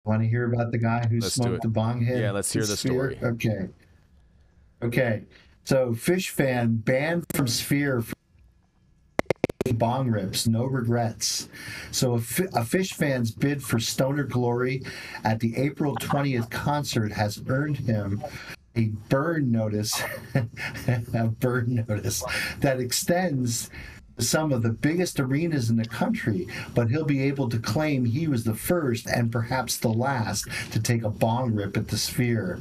Want to hear about the guy who Let's do smoked it. the bong head? Yeah, let's hear the Sphere? story. Okay. Okay. So, Phish fan banned from Sphere for bong rips, no regrets. So, a Phish fan's bid for Stoner Glory at the April 20th concert has earned him a burn notice, a burn notice that extends to some of the biggest arenas in the country, but he'll be able to claim he was the first and perhaps the last to take a bong rip at the Sphere.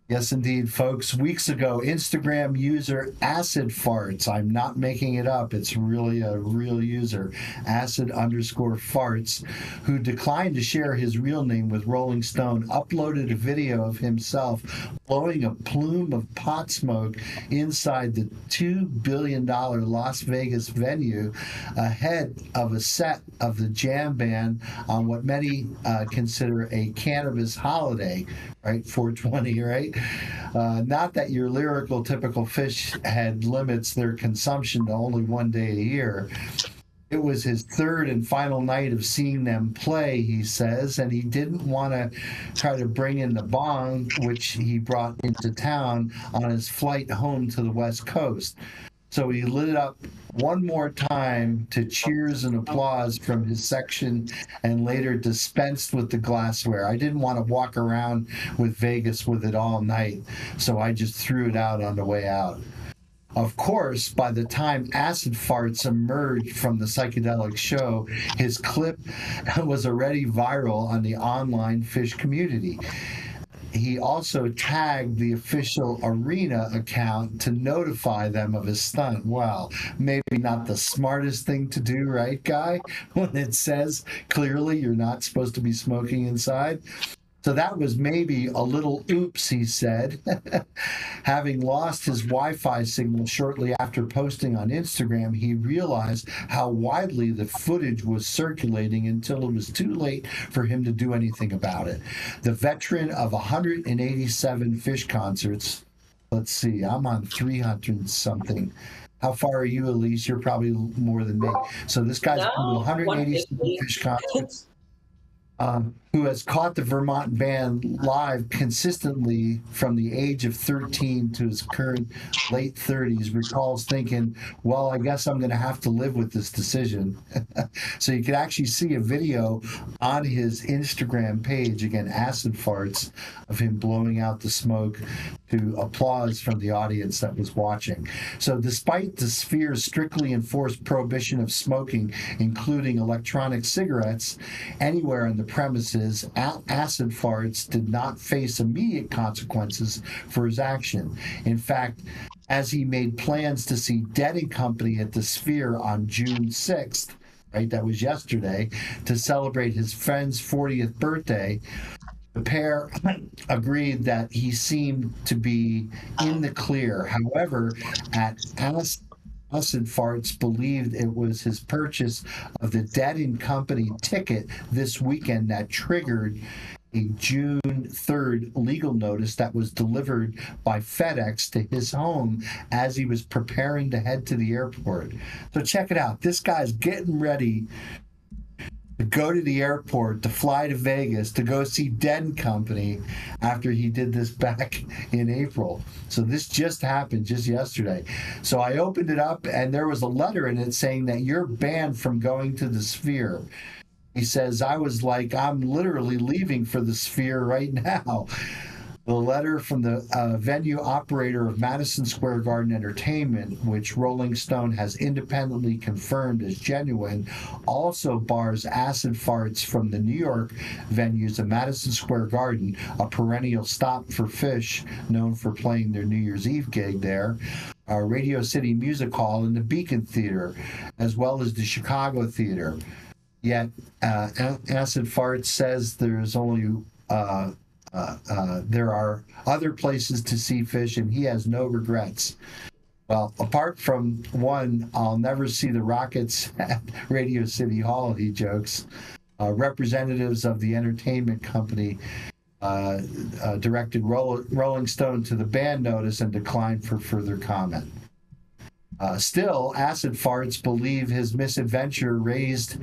Yes, indeed, folks. Weeks ago, Instagram user Acid Farts, I'm not making it up, it's really a real user, acid_farts, who declined to share his real name with Rolling Stone, uploaded a video of himself blowing a plume of pot smoke inside the $2 billion Las Vegas venue ahead of a set of the jam band on what many consider a cannabis holiday, right? 420, right? Not that your lyrical typical Phish head limits their consumption to only one day a year. It was his third and final night of seeing them play, he says, and he didn't want to try to bring in the bong, which he brought into town on his flight home to the West Coast. So he lit it up one more time to cheers and applause from his section and later dispensed with the glassware. I didn't want to walk around with Vegas with it all night, so I just threw it out on the way out. Of course, by the time Acid Farts emerged from the psychedelic show, his clip was already viral on the online Phish community. He also tagged the official arena account to notify them of his stunt. Well, maybe not the smartest thing to do, right, guy? When it says clearly you're not supposed to be smoking inside. So that was maybe a little oops, he said. Having lost his Wi-Fi signal shortly after posting on Instagram, he realized how widely the footage was circulating until it was too late for him to do anything about it. The veteran of 187 Phish concerts, let's see, I'm on 300 something. How far are you, Elise? You're probably more than me. So this guy's been to No, 187 150. Phish concerts. Who has caught the Vermont band live consistently from the age of 13 to his current late 30s, recalls thinking, well, I guess I'm going to have to live with this decision. So you can actually see a video on his Instagram page, again, Acid Farts, of him blowing out the smoke to applause from the audience that was watching. So despite the Sphere's strictly enforced prohibition of smoking, including electronic cigarettes, anywhere in the premises, Acid Farts did not face immediate consequences for his action. In fact, as he made plans to see Dead & Company at the Sphere on June 6th, right, that was yesterday, to celebrate his friend's 40th birthday, the pair agreed that he seemed to be in the clear. However, at Acid Farts believed it was his purchase of the Dead & Company ticket this weekend that triggered a June 3rd legal notice that was delivered by FedEx to his home as he was preparing to head to the airport. So check it out. This guy's getting ready to go to the airport, to fly to Vegas, to go see Dead & Company after he did this back in April. So this just happened just yesterday. So I opened it up and there was a letter in it saying that you're banned from going to the Sphere. He says, I was like, I'm literally leaving for the Sphere right now. The letter from the venue operator of Madison Square Garden Entertainment, which Rolling Stone has independently confirmed as genuine, also bars Acid Farts from the New York venues of Madison Square Garden, a perennial stop for Phish, known for playing their New Year's Eve gig there, Radio City Music Hall, and the Beacon Theater, as well as the Chicago Theater. Yet, Acid Farts says there's only there are other places to see Phish, and he has no regrets. Well, apart from one, I'll never see the Rockets at Radio City Hall, he jokes. Representatives of the entertainment company directed Rolling Stone to the ban notice and declined for further comment. Still, Acid Farts believe his misadventure raised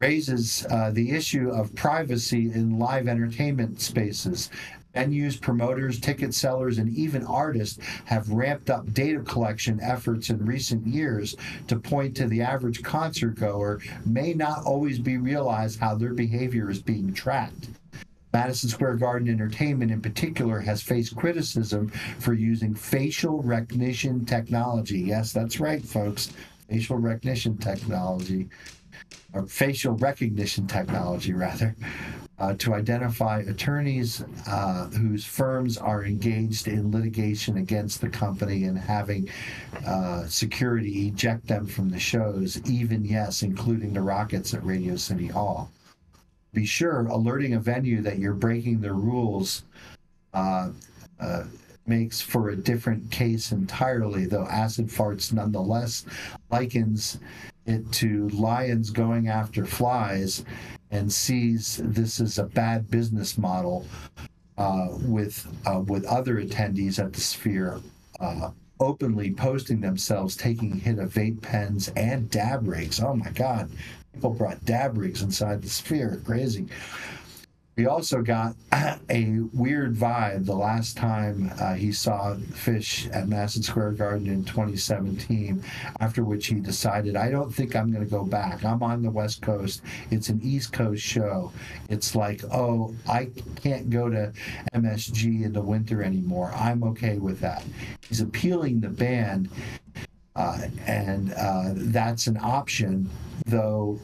raises the issue of privacy in live entertainment spaces. Venues, promoters, ticket sellers, and even artists have ramped up data collection efforts in recent years to point to the average concert goer may not always be realized how their behavior is being tracked. Madison Square Garden Entertainment in particular has faced criticism for using facial recognition technology. Yes, that's right, folks. Facial recognition technology, or facial recognition technology, rather, to identify attorneys whose firms are engaged in litigation against the company and having security eject them from the shows, even, yes, including the Rockets at Radio City Hall. Be sure, alerting a venue that you're breaking the rules makes for a different case entirely, though Acid Farts nonetheless likens it to lions going after flies and sees this as a bad business model with other attendees at the Sphere openly posting themselves taking a hit of vape pens and dab rigs. Oh my God, people brought dab rigs inside the Sphere. Crazy. We also got a weird vibe the last time he saw Phish at Madison Square Garden in 2017, after which he decided, I don't think I'm going to go back. I'm on the West Coast. It's an East Coast show. It's like, oh, I can't go to MSG in the winter anymore. I'm okay with that. He's appealing the band, and that's an option. Though,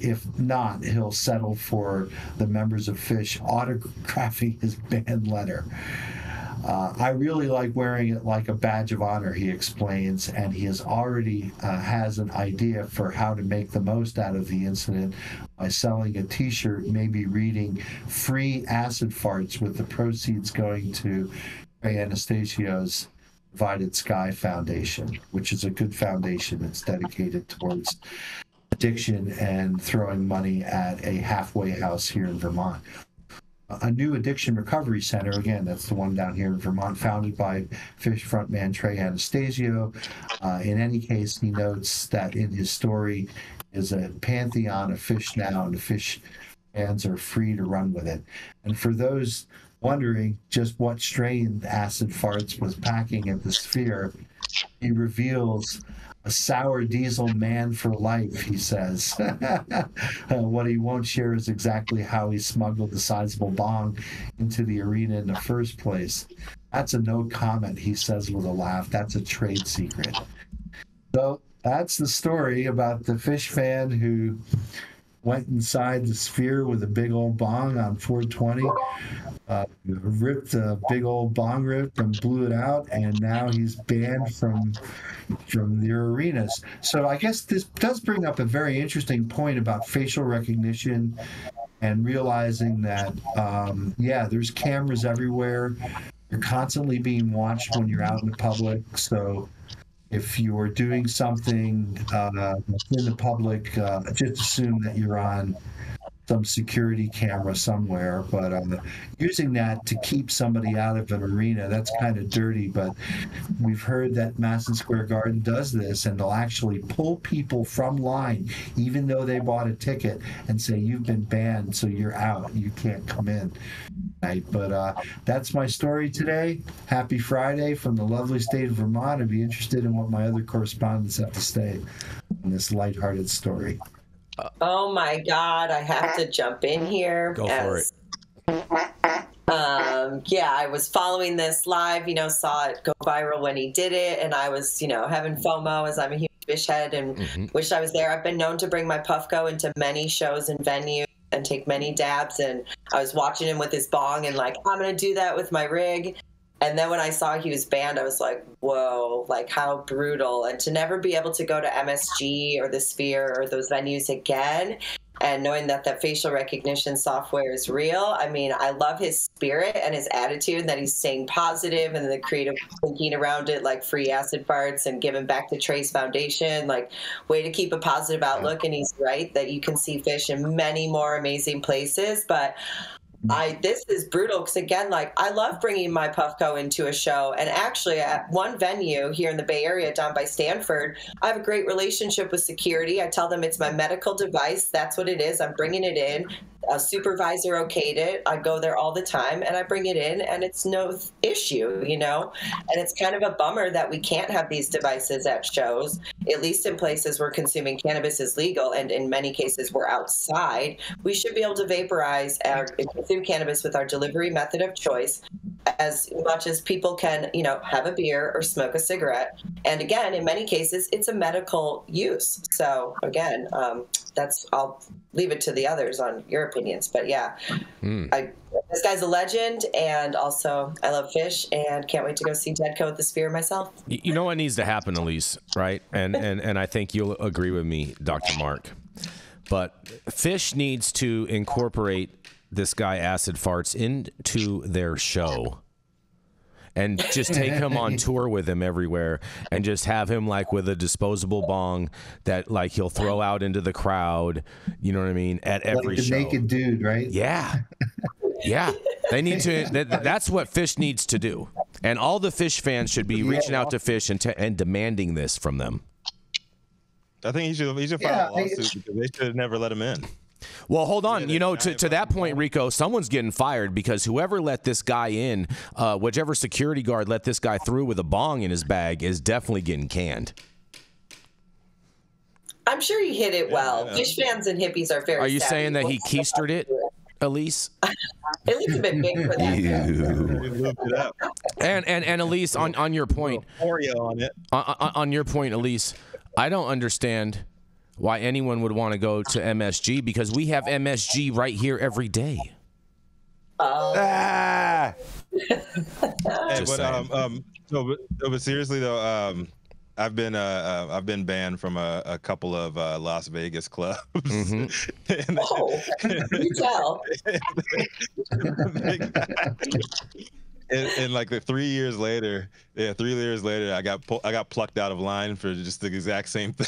if not, he'll settle for the members of Phish autographing his band letter. I really like wearing it like a badge of honor, he explains, and he has already has an idea for how to make the most out of the incident by selling a t-shirt, maybe reading free acid farts, with the proceeds going to Ray Anastasio's Divided Sky Foundation, which is a good foundation. It's dedicated towards addiction and throwing money at a halfway house here in Vermont. A new addiction recovery center, again, that's the one down here in Vermont, founded by Phish frontman Trey Anastasio. In any case, he notes that in his story is a pantheon of Phish now, and the Phish fans are free to run with it. And for those wondering just what strain Acid Farts was packing at the Sphere, he reveals a sour diesel man for life, he says. What he won't share is exactly how he smuggled the sizable bong into the arena in the first place. That's a no comment, he says with a laugh. That's a trade secret. So that's the story about the Phish fan who went inside the Sphere with a big old bong on 420, ripped a big old bong rip and blew it out, and now he's banned from their arenas. So I guess this does bring up a very interesting point about facial recognition and realizing that, yeah, there's cameras everywhere. You're constantly being watched when you're out in the public. So if you're doing something in the public, just assume that you're on some security camera somewhere. But using that to keep somebody out of an arena, that's kind of dirty. But we've heard that Madison Square Garden does this, and they'll actually pull people from line, even though they bought a ticket, and say, you've been banned, so you're out. You can't come in. Right? But that's my story today. Happy Friday from the lovely state of Vermont. I'd be interested in what my other correspondents have to say on this lighthearted story. Oh my God, I have to jump in here. Go for it. Yeah, I was following this live, saw it go viral when he did it, and I was, having FOMO as I'm a huge Phish head and wish I was there. I've been known to bring my Puffco into many shows and venues and take many dabs, and I was watching him with his bong and like, I'm going to do that with my rig. And then when I saw he was banned, I was like, whoa, like how brutal. And to never be able to go to MSG or the Sphere or those venues again, and knowing that the facial recognition software is real. I mean, I love his spirit and his attitude, that he's staying positive and the creative thinking around it, like free acid farts and giving back to Trace Foundation, like way to keep a positive outlook. And he's right that you can see Phish in many more amazing places. But This is brutal because, again, like, I love bringing my Puffco into a show. And actually, at one venue here in the Bay Area down by Stanford, I have a great relationship with security. I tell them it's my medical device. That's what it is. I'm bringing it in. A supervisor okayed it. I go there all the time and I bring it in, and it's no issue, you know? And it's kind of a bummer that we can't have these devices at shows, at least in places where consuming cannabis is legal. And in many cases, we're outside. We should be able to vaporize and consume cannabis with our delivery method of choice as much as people can, you know, have a beer or smoke a cigarette. And again, in many cases, it's a medical use. So again, I'll leave it to the others on your opinions. But yeah, this guy's a legend. And also I love Phish and can't wait to go see Deadco with the Spear myself. You know what needs to happen, Elise, right? And I think you'll agree with me, Dr. Mark. But Phish needs to incorporate this guy Acid Farts into their show and just take him on tour with him everywhere and just have him like with a disposable bong that like he'll throw out into the crowd, you know what I mean, at every show. Like the naked dude, right? Yeah. Yeah. They need to, that's what Phish needs to do. And all the Phish fans should be reaching out to Phish and demanding this from them. I think he should file a lawsuit because they should have never let him in. Well, hold on. You know, to that point, Rico, someone's getting fired because whoever let this guy in, whichever security guard let this guy through with a bong in his bag is definitely getting canned. I'm sure he hit it well. Phish fans and hippies are very. Are you saying that he keistered it, Elise? It looks a bit big for that. And Elise, on your point, on your point, Elise, I don't understand why anyone would want to go to MSG because we have MSG right here every day. Hey, but seriously though, I've been banned from a couple of Las Vegas clubs. You tell. And like 3 years later, I got plucked out of line for just the exact same thing.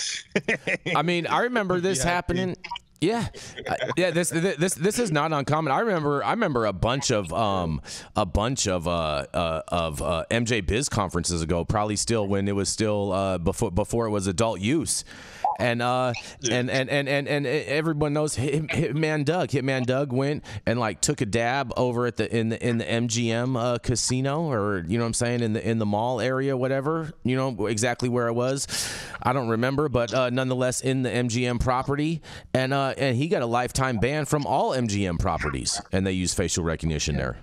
I mean, I remember this happening. Yeah, yeah. This is not uncommon. I remember a bunch of MJ Biz conferences ago, probably still when it was still before it was adult use. And everyone knows Hitman Doug went and like took a dab over at in the MGM casino, or you know what I'm saying, in the mall area, whatever, you know exactly where it was. I don't remember, but nonetheless in the MGM property, and he got a lifetime ban from all MGM properties, and they use facial recognition there.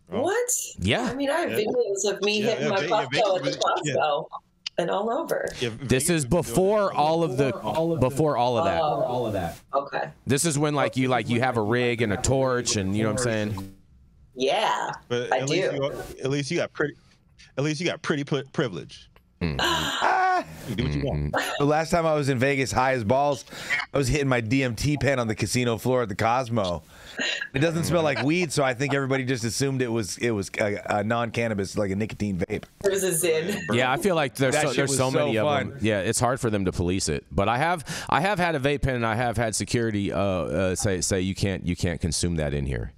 What? Yeah. I mean, I have videos of me hitting my Puffco at the Costco. And all over. This is before all of that. Okay. This is when like you have a rig and a torch, and you know what I'm saying. Yeah, but I do. At least you got pretty privilege. You do what you want. The last time I was in Vegas, high as balls, I was hitting my DMT pen on the casino floor at the Cosmo. It doesn't smell like weed, so I think everybody just assumed it was a non-cannabis, like a nicotine vape. There was a Zin. Yeah, I feel like there's so many of them. Yeah, it's hard for them to police it. But I have had a vape pen, and I have had security say you can't consume that in here.